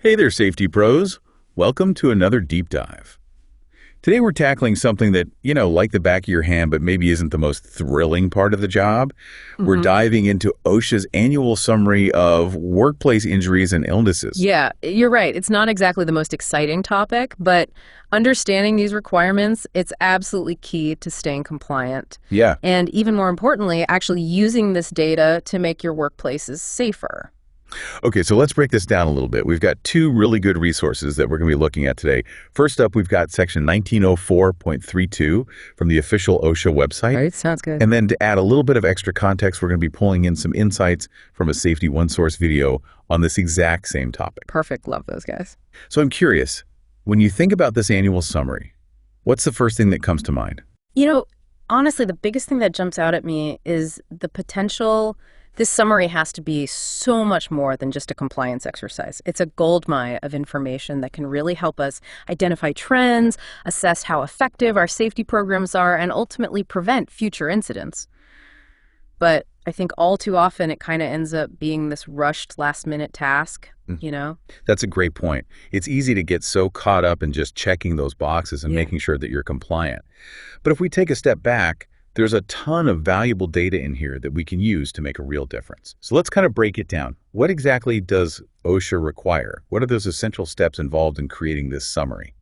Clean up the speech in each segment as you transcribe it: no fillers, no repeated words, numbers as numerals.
Hey there, safety pros. Welcome to another deep dive. Today we're tackling something that, like the back of your hand, but maybe isn't the most thrilling part of the job. We're diving into OSHA's annual summary of workplace injuries and illnesses. Yeah, you're right. It's not exactly the most exciting topic, but understanding these requirements, it's absolutely key to staying compliant. Yeah. And even more importantly, actually using this data to make your workplaces safer. Okay, so let's break this down a little bit. We've got two really good resources that we're going to be looking at today. First up, we've got section 1904.32 from the official OSHA website. Right, sounds good. And then to add a little bit of extra context, we're going to be pulling in some insights from a Safety One Source video on this exact same topic. Perfect. Love those guys. So I'm curious, when you think about this annual summary, what's the first thing that comes to mind? Honestly, the biggest thing that jumps out at me is the potential. This summary has to be so much more than just a compliance exercise. It's a goldmine of information that can really help us identify trends, assess how effective our safety programs are, and ultimately prevent future incidents. But I think all too often it kind of ends up being this rushed last-minute task, That's a great point. It's easy to get so caught up in just checking those boxes and making sure that you're compliant. But if we take a step back, there's a ton of valuable data in here that we can use to make a real difference. So let's kind of break it down. What exactly does OSHA require? What are those essential steps involved in creating this summary?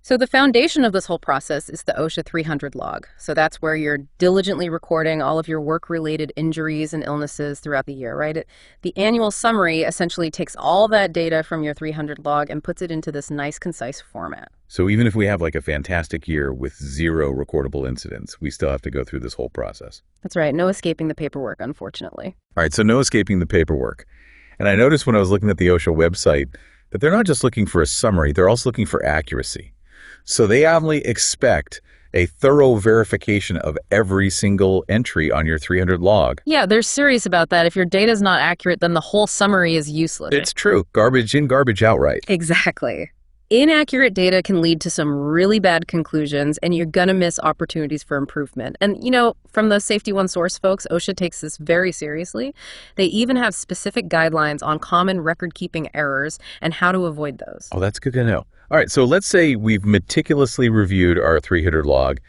So the foundation of this whole process is the OSHA 300 log. So that's where you're diligently recording all of your work-related injuries and illnesses throughout the year, right? The annual summary essentially takes all that data from your 300 log and puts it into this nice, concise format. So even if we have like a fantastic year with 0 recordable incidents, we still have to go through this whole process. That's right. No escaping the paperwork, unfortunately. All right, so no escaping the paperwork. And I noticed when I was looking at the OSHA website that they're not just looking for a summary, they're also looking for accuracy. So they obviously expect a thorough verification of every single entry on your 300 log. Yeah, they're serious about that. If your data is not accurate, then the whole summary is useless. It's true. Garbage in, garbage out, right? Exactly. Inaccurate data can lead to some really bad conclusions, and you're going to miss opportunities for improvement. And, from the Safety One Source folks, OSHA takes this very seriously. They even have specific guidelines on common record-keeping errors and how to avoid those. Oh, that's good to know. All right, so let's say we've meticulously reviewed our 300 log,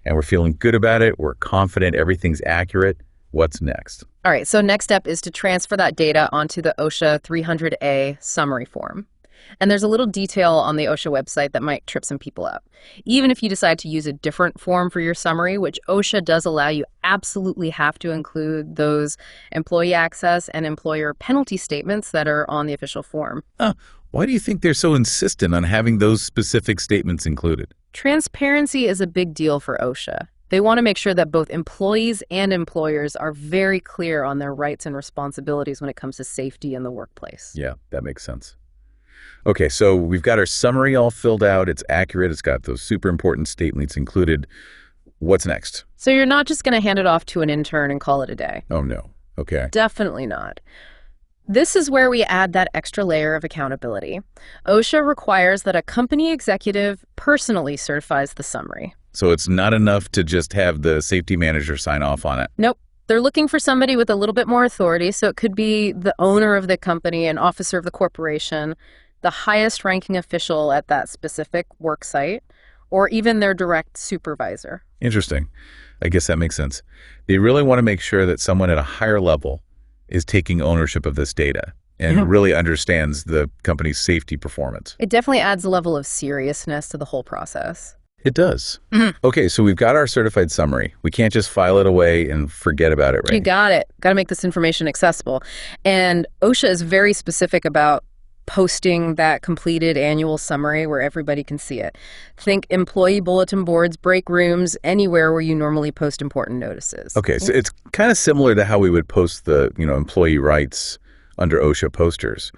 and we're feeling good about it. We're confident everything's accurate. What's next? All right, so next step is to transfer that data onto the OSHA 300A summary form. And there's a little detail on the OSHA website that might trip some people up. Even if you decide to use a different form for your summary, which OSHA does allow, you absolutely have to include those employee access and employer penalty statements that are on the official form. Why do you think they're so insistent on having those specific statements included? Transparency is a big deal for OSHA. They want to make sure that both employees and employers are very clear on their rights and responsibilities when it comes to safety in the workplace. Yeah, that makes sense. Okay, so we've got our summary all filled out. It's accurate. It's got those super important statements included. What's next? So you're not just going to hand it off to an intern and call it a day. Oh, no. Okay. Definitely not. This is where we add that extra layer of accountability. OSHA requires that a company executive personally certifies the summary. So it's not enough to just have the safety manager sign off on it? Nope. They're looking for somebody with a little bit more authority, so it could be the owner of the company, an officer of the corporation, the highest ranking official at that specific work site, or even their direct supervisor. Interesting. I guess that makes sense. They really want to make sure that someone at a higher level is taking ownership of this data and really understands the company's safety performance. It definitely adds a level of seriousness to the whole process. It does. Okay, so we've got our certified summary. We can't just file it away and forget about it, right? You got it. Got to make this information accessible. And OSHA is very specific about posting that completed annual summary where everybody can see it. Think employee bulletin boards, break rooms, anywhere where you normally post important notices. Okay, so it's kind of similar to how we would post the, employee rights under OSHA posters.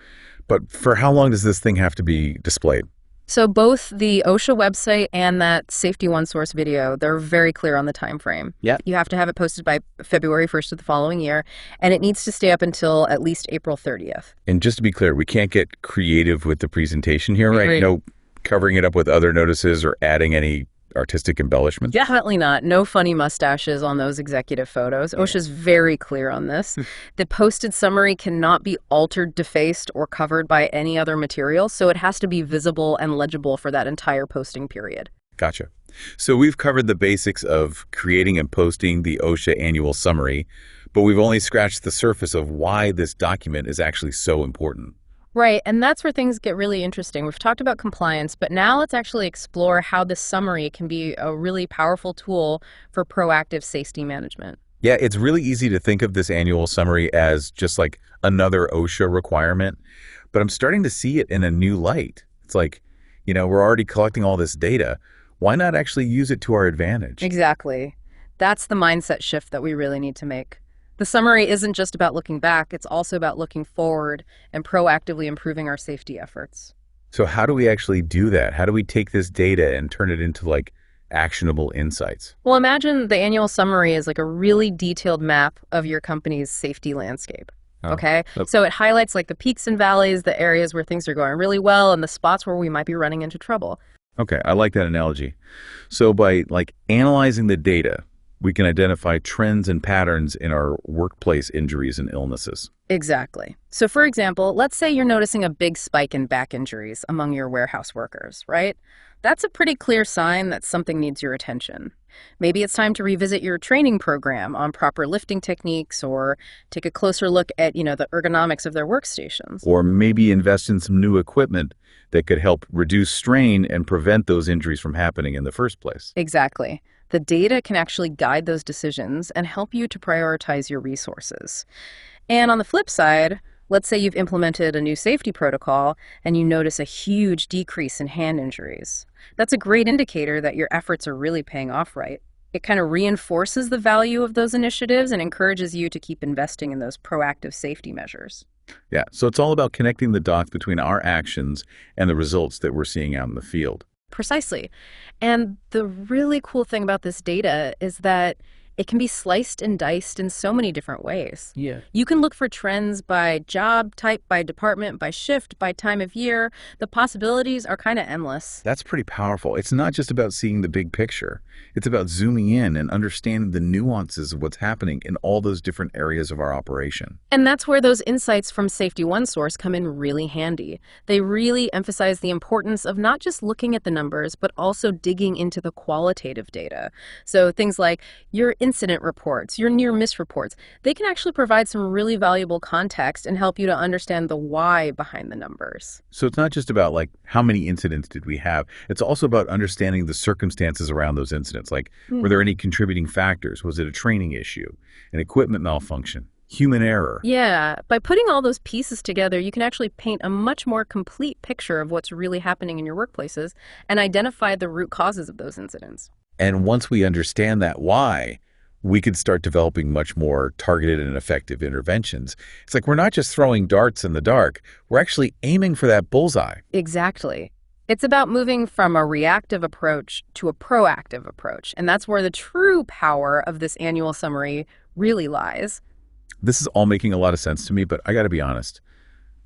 But for how long does this thing have to be displayed? So both the OSHA website and that Safety One Source video, they're very clear on the time frame. Yeah. You have to have it posted by February 1st of the following year, and it needs to stay up until at least April 30th. And just to be clear, we can't get creative with the presentation here, right? Agreed. No covering it up with other notices or adding any artistic embellishments? Definitely not. No funny mustaches on those executive photos. Yeah. OSHA's very clear on this. The posted summary cannot be altered, defaced, or covered by any other material, so it has to be visible and legible for that entire posting period. Gotcha. So we've covered the basics of creating and posting the OSHA annual summary, but we've only scratched the surface of why this document is actually so important. Right, and that's where things get really interesting. We've talked about compliance, but now let's actually explore how this summary can be a really powerful tool for proactive safety management. Yeah, it's really easy to think of this annual summary as just like another OSHA requirement, but I'm starting to see it in a new light. It's like, we're already collecting all this data. Why not actually use it to our advantage? Exactly. That's the mindset shift that we really need to make. The summary isn't just about looking back, it's also about looking forward and proactively improving our safety efforts. So how do we actually do that? How do we take this data and turn it into like actionable insights? Well, imagine the annual summary is like a really detailed map of your company's safety landscape. Oh, Okay, yep. so it highlights like the peaks and valleys, the areas where things are going really well, and the spots where we might be running into trouble. Okay, I like that analogy. So by like analyzing the data, we can identify trends and patterns in our workplace injuries and illnesses. Exactly. So for example, let's say you're noticing a big spike in back injuries among your warehouse workers, right? That's a pretty clear sign that something needs your attention. Maybe it's time to revisit your training program on proper lifting techniques or take a closer look at, the ergonomics of their workstations. Or maybe invest in some new equipment that could help reduce strain and prevent those injuries from happening in the first place. Exactly. The data can actually guide those decisions and help you to prioritize your resources. And on the flip side, let's say you've implemented a new safety protocol and you notice a huge decrease in hand injuries. That's a great indicator that your efforts are really paying off, right? It kind of reinforces the value of those initiatives and encourages you to keep investing in those proactive safety measures. Yeah, so it's all about connecting the dots between our actions and the results that we're seeing out in the field. Precisely. And the really cool thing about this data is that it can be sliced and diced in so many different ways. Yeah. You can look for trends by job type, by department, by shift, by time of year. The possibilities are kind of endless. That's pretty powerful. It's not just about seeing the big picture. It's about zooming in and understanding the nuances of what's happening in all those different areas of our operation. And that's where those insights from Safety One Source come in really handy. They really emphasize the importance of not just looking at the numbers, but also digging into the qualitative data. So things like your incident reports, your near-miss reports, they can actually provide some really valuable context and help you to understand the why behind the numbers. So it's not just about like how many incidents did we have. It's also about understanding the circumstances around those incidents. Like, were there any contributing factors? Was it a training issue, an equipment malfunction, human error? Yeah, by putting all those pieces together, you can actually paint a much more complete picture of what's really happening in your workplaces and identify the root causes of those incidents. And once we understand that why, we could start developing much more targeted and effective interventions. It's like we're not just throwing darts in the dark, we're actually aiming for that bullseye. Exactly. It's about moving from a reactive approach to a proactive approach, and that's where the true power of this annual summary really lies. This is all making a lot of sense to me, but I got to be honest,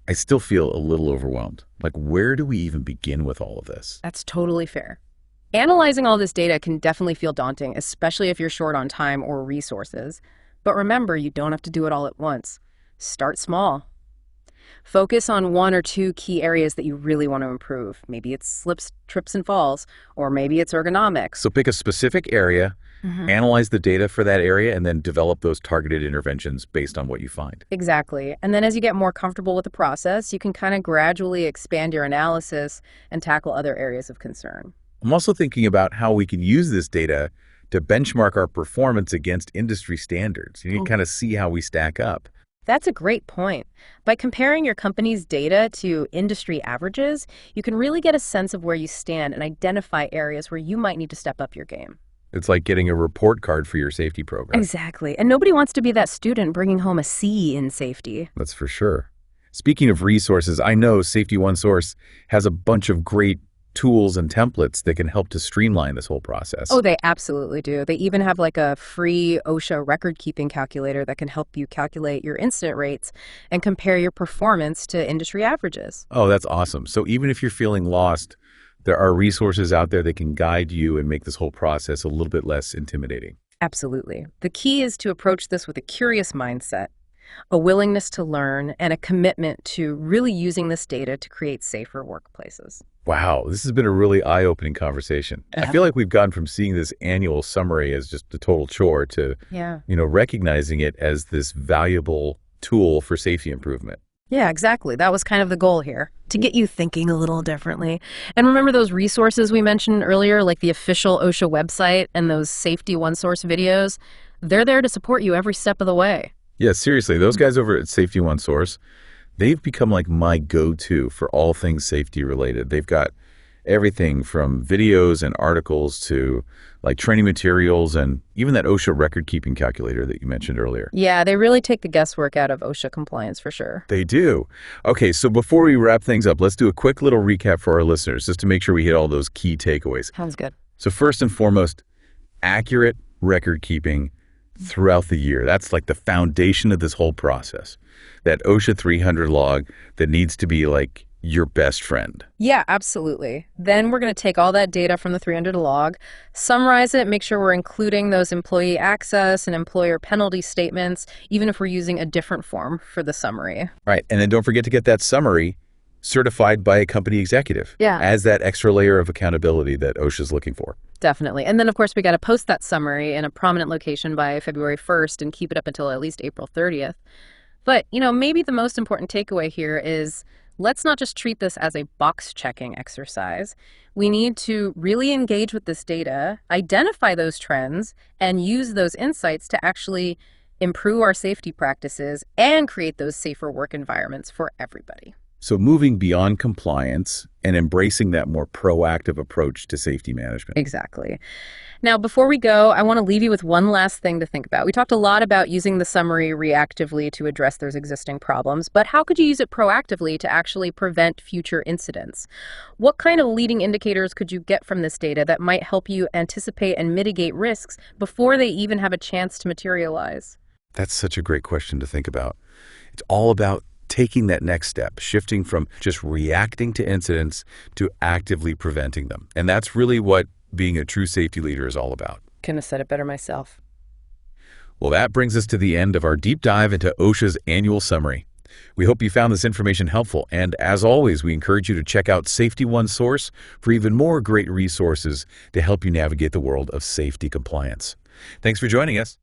I still feel a little overwhelmed. Like, where do we even begin with all of this? That's totally fair. Analyzing all this data can definitely feel daunting, especially if you're short on time or resources. But remember, you don't have to do it all at once. Start small. Focus on one or two key areas that you really want to improve. Maybe it's slips, trips, and falls, or maybe it's ergonomics. So pick a specific area, analyze the data for that area, and then develop those targeted interventions based on what you find. Exactly. And then as you get more comfortable with the process, you can kind of gradually expand your analysis and tackle other areas of concern. I'm also thinking about how we can use this data to benchmark our performance against industry standards. You can kind of see how we stack up. That's a great point. By comparing your company's data to industry averages, you can really get a sense of where you stand and identify areas where you might need to step up your game. It's like getting a report card for your safety program. Exactly. And nobody wants to be that student bringing home a C in safety. That's for sure. Speaking of resources, I know Safety One Source has a bunch of great tools and templates that can help to streamline this whole process. Oh, they absolutely do. They even have like a free OSHA record-keeping calculator that can help you calculate your incident rates and compare your performance to industry averages. Oh, that's awesome. So even if you're feeling lost, There are resources out there that can guide you and make this whole process a little bit less intimidating. Absolutely. The key is to approach this with a curious mindset, a willingness to learn, and a commitment to really using this data to create safer workplaces. Wow, this has been a really eye-opening conversation. I feel like we've gone from seeing this annual summary as just a total chore to, Yeah. recognizing it as this valuable tool for safety improvement. Yeah, exactly. That was kind of the goal here, to get you thinking a little differently. And remember those resources we mentioned earlier, like the official OSHA website and those Safety One Source videos? They're there to support you every step of the way. Yeah, seriously, those guys over at Safety One Source, they've become like my go-to for all things safety related. They've got everything from videos and articles to like training materials and even that OSHA record-keeping calculator that you mentioned earlier. Yeah, they really take the guesswork out of OSHA compliance for sure. They do. Okay, so before we wrap things up, let's do a quick little recap for our listeners just to make sure we hit all those key takeaways. Sounds good. So first and foremost, accurate record keeping throughout the year. That's like the foundation of this whole process. That OSHA 300 log that needs to be like your best friend. Yeah, absolutely. Then we're going to take all that data from the 300 log, summarize it, make sure we're including those employee access and employer penalty statements, even if we're using a different form for the summary. Right. And then don't forget to get that summary certified by a company executive. Yeah. As that extra layer of accountability that OSHA's looking for. Definitely. And then, of course, we got to post that summary in a prominent location by February 1st and keep it up until at least April 30th. But, maybe the most important takeaway here is let's not just treat this as a box-checking exercise. We need to really engage with this data, identify those trends, and use those insights to actually improve our safety practices and create those safer work environments for everybody. So moving beyond compliance and embracing that more proactive approach to safety management. Exactly. Now, before we go, I want to leave you with one last thing to think about. We talked a lot about using the summary reactively to address those existing problems, but how could you use it proactively to actually prevent future incidents? What kind of leading indicators could you get from this data that might help you anticipate and mitigate risks before they even have a chance to materialize? That's such a great question to think about. It's all about taking that next step, shifting from just reacting to incidents to actively preventing them. And that's really what being a true safety leader is all about. Couldn't have said it better myself. Well, that brings us to the end of our deep dive into OSHA's annual summary. We hope you found this information helpful. And as always, we encourage you to check out Safety One Source for even more great resources to help you navigate the world of safety compliance. Thanks for joining us.